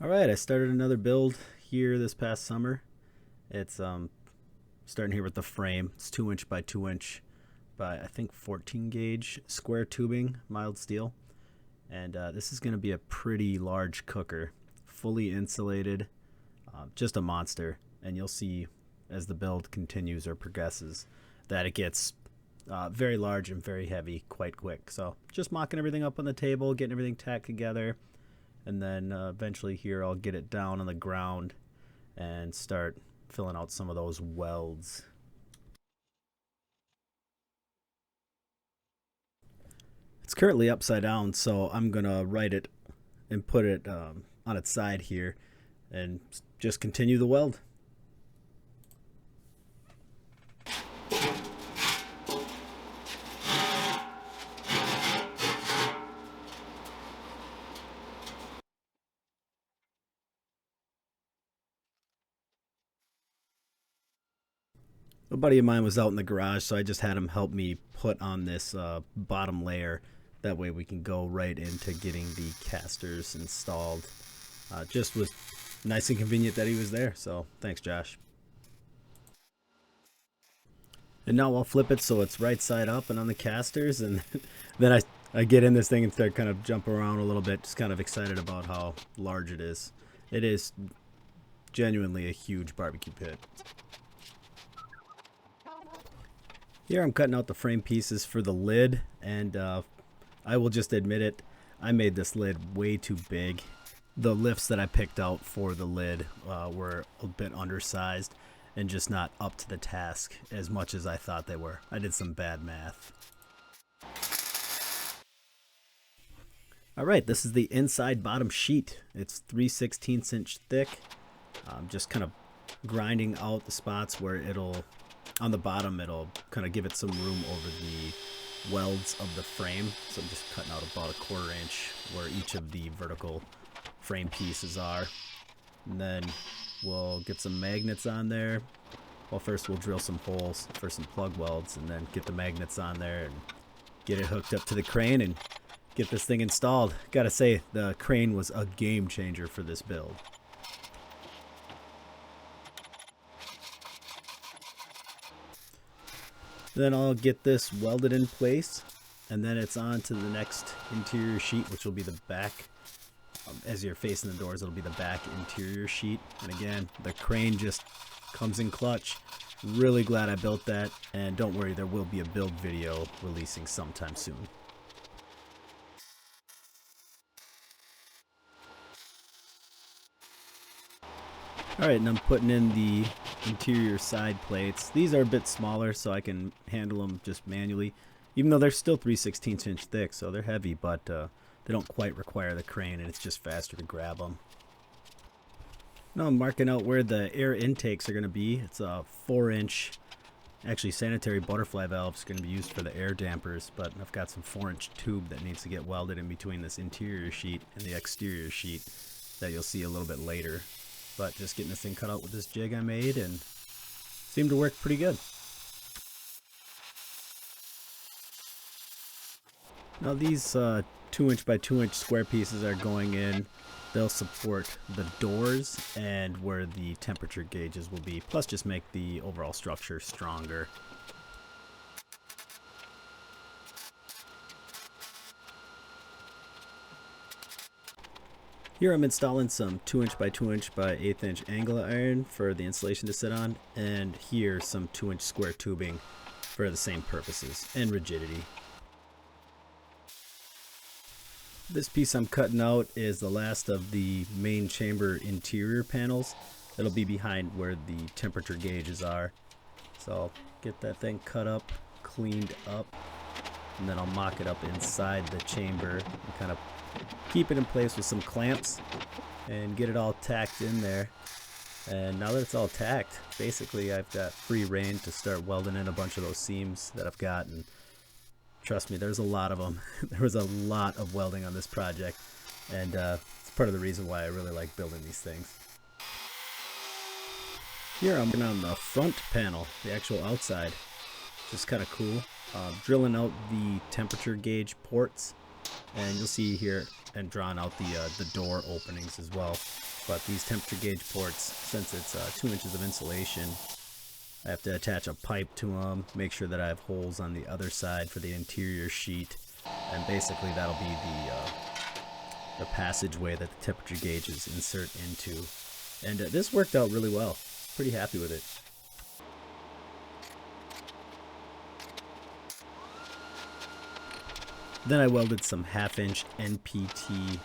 Alright, I started another build here this past summer. It's starting here with the frame. It's 2" by 2" by I think 14 gauge square tubing, mild steel. And this is going to be a pretty large cooker, fully insulated, just a monster. And you'll see as the build continues or progresses that it gets very large and very heavy quite quick. So just mocking everything up on the table, getting everything tacked together. And then eventually here I'll get it down on the ground and start filling out some of those welds. It's currently upside down, so I'm gonna right it and put it on its side here and just continue the weld. A buddy of mine was out in the garage, so I just had him help me put on this bottom layer. That way we can go right into getting the casters installed. Just was nice and convenient that he was there, so thanks, Josh. And now I'll flip it so it's right side up and on the casters, and then I get in this thing and start kind of jumping around a little bit, just kind of excited about how large it is. It is genuinely a huge barbecue pit. Here I'm cutting out the frame pieces for the lid, and I will just admit it, I made this lid way too big. The lifts that I picked out for the lid were a bit undersized and just not up to the task as much as I thought they were. I did some bad math. Alright, this is the inside bottom sheet. It's 3/16 inch thick. I'm just kind of grinding out the spots where on the bottom it'll kind of give it some room over the welds of the frame. So I'm just cutting out about 1/4 inch where each of the vertical frame pieces are. And then we'll get some magnets on there. Well, first we'll drill some holes for some plug welds and then get the magnets on there and get it hooked up to the crane and get this thing installed. Gotta say, the crane was a game changer for this build. Then I'll get this welded in place, and then it's on to the next interior sheet, which will be the back. As you're facing the doors, it'll be the back interior sheet. And again, the crane just comes in clutch. Really glad I built that, and don't worry, there will be a build video releasing sometime soon. Alright, and I'm putting in the interior side plates. These are a bit smaller, so I can handle them just manually, even though they're still 3/16 inch thick, so they're heavy, but they don't quite require the crane, and it's just faster to grab them. Now I'm marking out where the air intakes are going to be. It's a 4" actually sanitary butterfly valve is going to be used for the air dampers, but I've got some 4" tube that needs to get welded in between this interior sheet and the exterior sheet that you'll see a little bit later. But just getting this thing cut out with this jig I made, and seemed to work pretty good. Now these 2" by 2" square pieces are going in. They'll support the doors and where the temperature gauges will be, plus just make the overall structure stronger. Here I'm installing some 2" by 2" by 1/8" angle iron for the insulation to sit on, and here some 2" square tubing for the same purposes and rigidity. This piece I'm cutting out is the last of the main chamber interior panels. It'll be behind where the temperature gauges are. So I'll get that thing cut up, cleaned up, and then I'll mock it up inside the chamber and kind of keep it in place with some clamps and get it all tacked in there. And now that it's all tacked, basically I've got free reign to start welding in a bunch of those seams that I've got, and trust me, there's a lot of them. There was a lot of welding on this project, and it's part of the reason why I really like building these things. Here I'm working on the front panel, the actual outside, which is kind of cool. Drilling out the temperature gauge ports And you'll see here and drawn out the door openings as well. But these temperature gauge ports, since it's 2 inches of insulation, I have to attach a pipe to them, make sure that I have holes on the other side for the interior sheet, and basically that'll be the passageway that the temperature gauges insert into. And this worked out really well. Pretty happy with it. Then I welded some 1/2-inch NPT,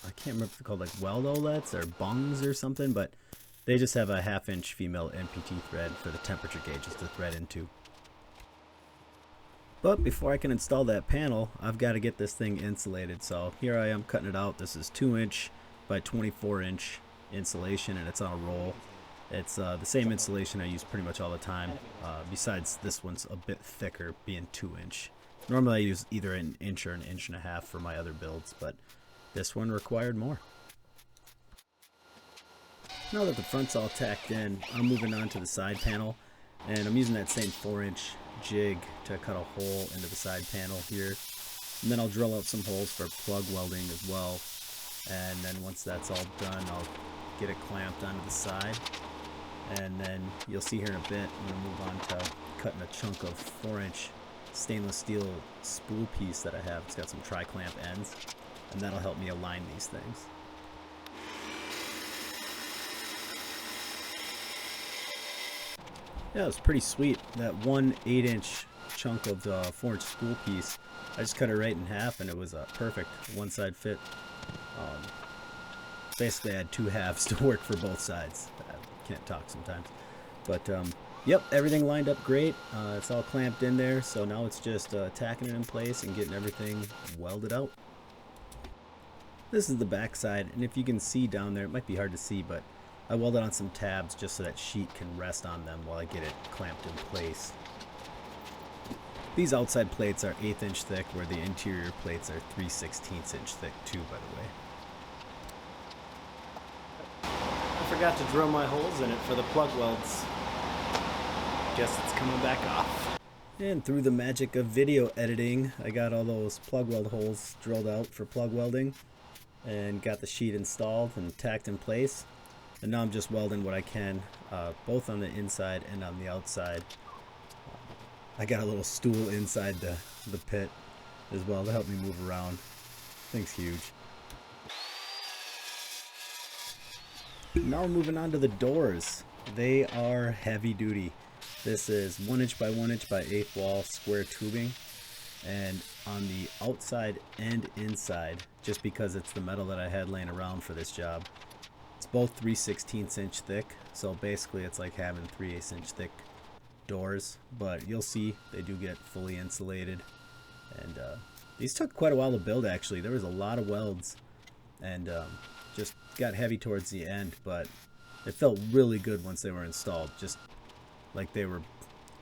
I can't remember if they're called like weld outlets or bungs or something, but they just have a 1/2-inch female NPT thread for the temperature gauges to thread into. But before I can install that panel, I've got to get this thing insulated. So here I am cutting it out. This is 2-inch by 24-inch insulation, and it's on a roll. It's the same insulation I use pretty much all the time, besides this one's a bit thicker, being 2-inch. Normally I use either an inch or an 1.5 inches for my other builds, but this one required more. Now that the front's all tacked in, I'm moving on to the side panel, and I'm using that same 4-inch jig to cut a hole into the side panel here. And then I'll drill out some holes for plug welding as well. And then once that's all done, I'll get it clamped onto the side. And then you'll see here in a bit, I'm going to move on to cutting a chunk of 4-inch stainless steel spool piece that I have. It's got some tri-clamp ends, and that'll help me align these things. Yeah, it was pretty sweet. That one 8-inch chunk of the 4-inch spool piece, I just cut it right in half, and it was a perfect one-side fit. Basically, I had 2 halves to work for both sides. I can't talk sometimes. But, yep, everything lined up great. It's all clamped in there, so now it's just tacking it in place and getting everything welded out. This is the back side, and if you can see down there, it might be hard to see, but I welded on some tabs just so that sheet can rest on them while I get it clamped in place. These outside plates are 1/8 inch thick, where the interior plates are 3/16 inch thick too, by the way. I forgot to drill my holes in it for the plug welds. Guess it's coming back off. And through the magic of video editing, I got all those plug weld holes drilled out for plug welding and got the sheet installed and tacked in place. And now I'm just welding what I can, both on the inside and on the outside. I got a little stool inside the pit as well to help me move around. Thing's huge. Now we're moving on to the doors. They are heavy duty. This is 1-inch by 1-inch by 1/8 wall square tubing. And on the outside and inside, just because it's the metal that I had laying around for this job, it's both 3/16 inch thick. So basically it's like having 3/8 inch thick doors, but you'll see they do get fully insulated. And these took quite a while to build, actually. There was a lot of welds, and just got heavy towards the end, but it felt really good once they were installed, just like they were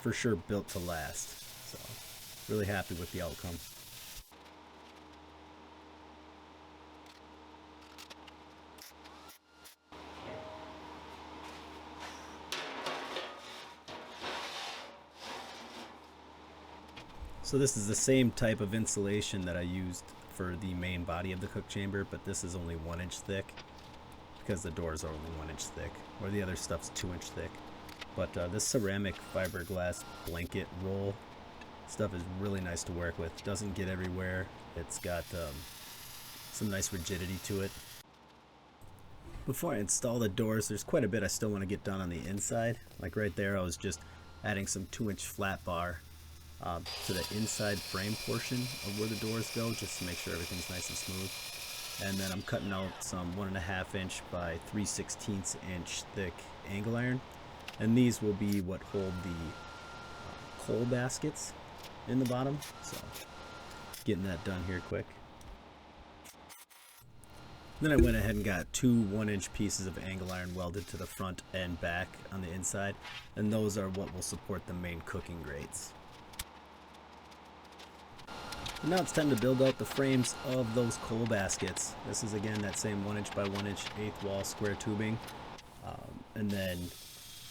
for sure built to last. So really happy with the outcome. So this is the same type of insulation that I used for the main body of the cook chamber, but this is only 1-inch thick because the doors are only 1-inch thick, where the other stuff's 2-inch thick. But this ceramic fiberglass blanket roll stuff is really nice to work with. Doesn't get everywhere. It's got some nice rigidity to it. Before I install the doors, there's quite a bit I still want to get done on the inside. Like right there, I was just adding some 2-inch flat bar to the inside frame portion of where the doors go, just to make sure everything's nice and smooth. And then I'm cutting out some 1.5 inch by 3/16 inch thick angle iron, and these will be what hold the coal baskets in the bottom. So getting that done here quick. Then I went ahead and got 2 1-inch pieces of angle iron welded to the front and back on the inside, and those are what will support the main cooking grates. And now it's time to build out the frames of those coal baskets. This is again that same 1-inch by 1-inch 1/8 wall square tubing. And then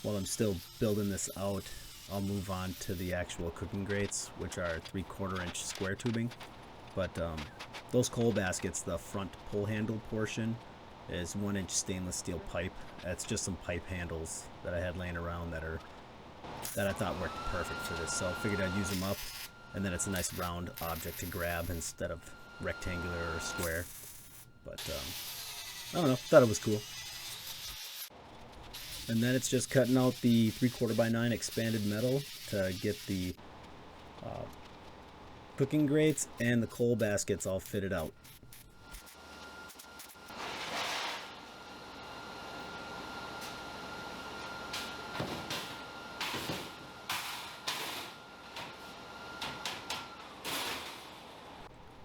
while I'm still building this out, I'll move on to the actual cooking grates, which are 3/4 inch square tubing. But those coal baskets, the front pull handle portion is 1-inch stainless steel pipe. That's just some pipe handles that I had laying around that I thought worked perfect for this. So I figured I'd use them up, and then it's a nice round object to grab instead of rectangular or square. But I don't know, thought it was cool. And then it's just cutting out the 3/4 by 9 expanded metal to get the cooking grates and the coal baskets all fitted out.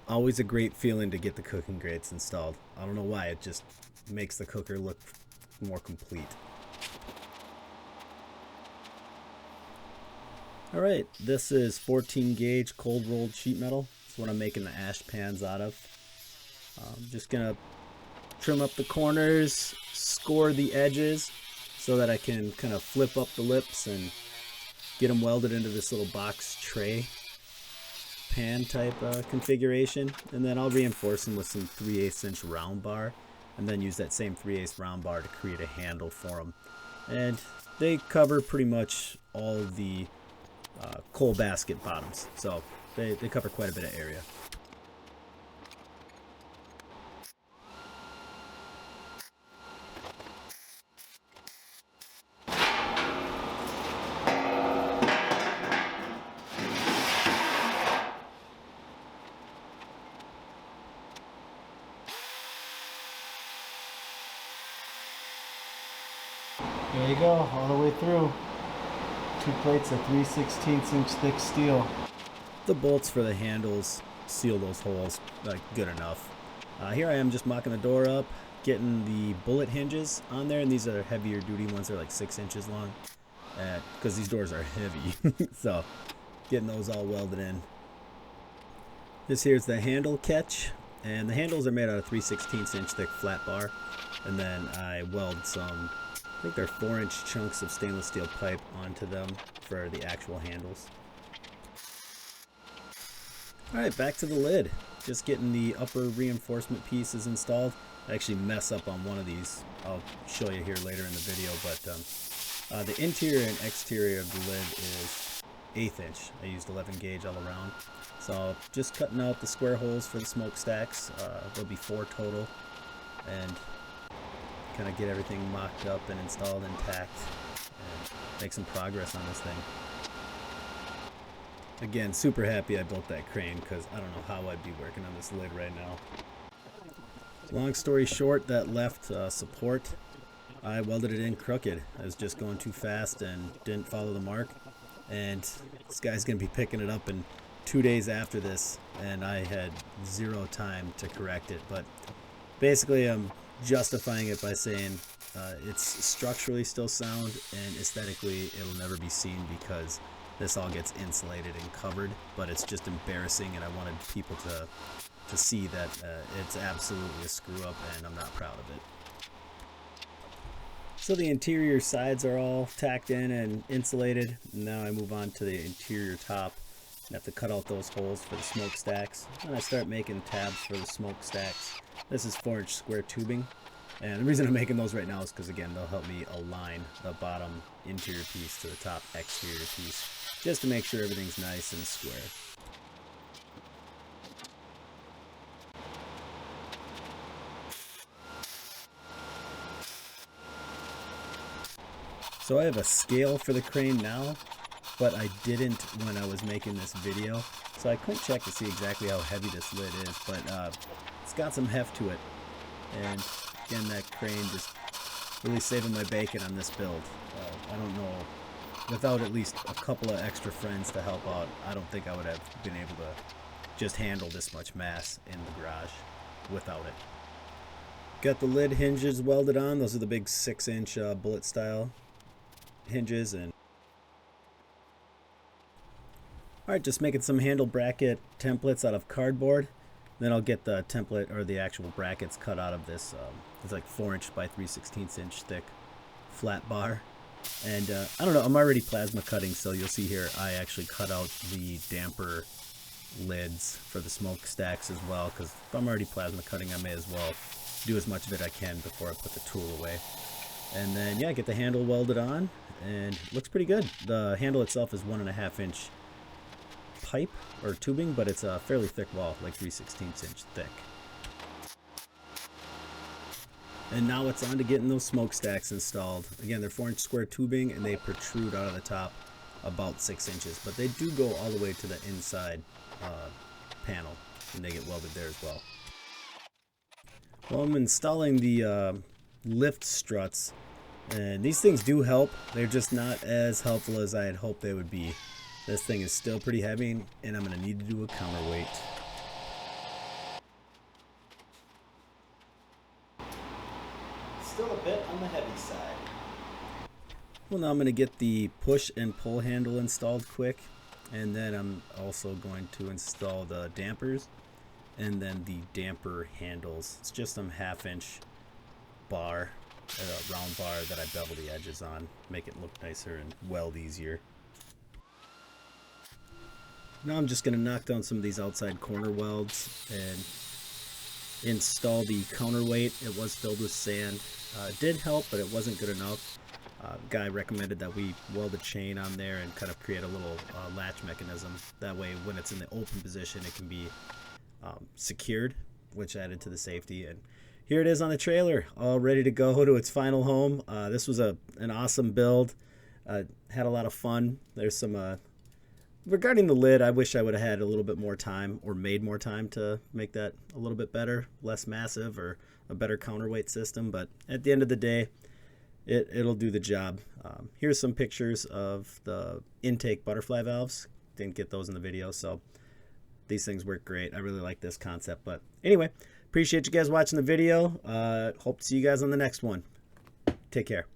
Always a great feeling to get the cooking grates installed. I don't know why, it just makes the cooker look more complete. Alright, this is 14 gauge cold rolled sheet metal. That's what I'm making the ash pans out of. I'm just gonna trim up the corners, score the edges so that I can kind of flip up the lips and get them welded into this little box tray pan type configuration. And then I'll reinforce them with some 3/8 inch round bar, and then use that same 3/8 round bar to create a handle for them. And they cover pretty much all the coal basket bottoms, so they cover quite a bit of area. There you go, all the way through. 2 plates of 3/16 inch thick steel. The bolts for the handles seal those holes good enough. Here I am just mocking the door up, getting the bullet hinges on there, and these are heavier duty ones. They're like 6 inches long because these doors are heavy. So getting those all welded in. This here's the handle catch, and the handles are made out of 3/16 inch thick flat bar, and then I weld some, I think they're 4-inch chunks of stainless steel pipe onto them for the actual handles. Alright, back to the lid. Just getting the upper reinforcement pieces installed. I actually mess up on one of these. I'll show you here later in the video, but the interior and exterior of the lid is 1/8 inch. I used 11 gauge all around. So just cutting out the square holes for the smokestacks. There'll be 4 total. And kind of get everything mocked up and installed intact and make some progress on this thing. Again, super happy I built that crane because I don't know how I'd be working on this lid right now. Long story short, that left support, I welded it in crooked. I was just going too fast and didn't follow the mark, and this guy's going to be picking it up in 2 days after this, and I had 0 time to correct it. But basically I'm justifying it by saying it's structurally still sound, and aesthetically it'll never be seen because this all gets insulated and covered, but it's just embarrassing, and I wanted people to see that it's absolutely a screw up, and I'm not proud of it. So the interior sides are all tacked in and insulated. Now I move on to the interior top. I have to cut out those holes for the smokestacks, and I start making tabs for the smokestacks. This is 4-inch square tubing, and the reason I'm making those right now is because, again, they'll help me align the bottom interior piece to the top exterior piece, just to make sure everything's nice and square. So I have a scale for the crane now, but I didn't when I was making this video, so I couldn't check to see exactly how heavy this lid is, but it's got some heft to it. And again, that crane just really saving my bacon on this build. I don't know, without at least a couple of extra friends to help out, I don't think I would have been able to just handle this much mass in the garage without it. Got the lid hinges welded on. Those are the big 6-inch bullet style hinges. And alright, just making some handle bracket templates out of cardboard. Then I'll get the template or the actual brackets cut out of this. It's like 4-inch by 3/16 inch thick flat bar. And I don't know, I'm already plasma cutting, so you'll see here I actually cut out the damper lids for the smokestacks as well, because if I'm already plasma cutting, I may as well do as much of it I can before I put the tool away. And then, yeah, get the handle welded on, and it looks pretty good. The handle itself is 1.5 inch pipe or tubing, but it's a fairly thick wall, like 3/16 inch thick. And now it's on to getting those smokestacks installed. Again, they're 4-inch square tubing, and they protrude out of the top about 6 inches, but they do go all the way to the inside panel, and they get welded there as well. Well, I'm installing the lift struts, and these things do help. They're just not as helpful as I had hoped they would be. This thing is still pretty heavy, and I'm going to need to do a counterweight. Still a bit on the heavy side. Well, now I'm going to get the push and pull handle installed quick, and then I'm also going to install the dampers and then the damper handles. It's just some 1/2 inch bar, a round bar that I bevel the edges on, make it look nicer and weld easier. Now I'm just going to knock down some of these outside corner welds and install the counterweight. It was filled with sand. It did help, but it wasn't good enough. Guy recommended that we weld a chain on there and kind of create a little latch mechanism. That way, when it's in the open position, it can be secured, which added to the safety. And here it is on the trailer, all ready to go to its final home. This was an awesome build. Had a lot of fun. There's some regarding the lid, I wish I would have had a little bit more time, or made more time to make that a little bit better, less massive, or a better counterweight system. But at the end of the day, it'll do the job. Here's some pictures of the intake butterfly valves. Didn't get those in the video, so these things work great. I really like this concept. But anyway, appreciate you guys watching the video. Hope to see you guys on the next one. Take care.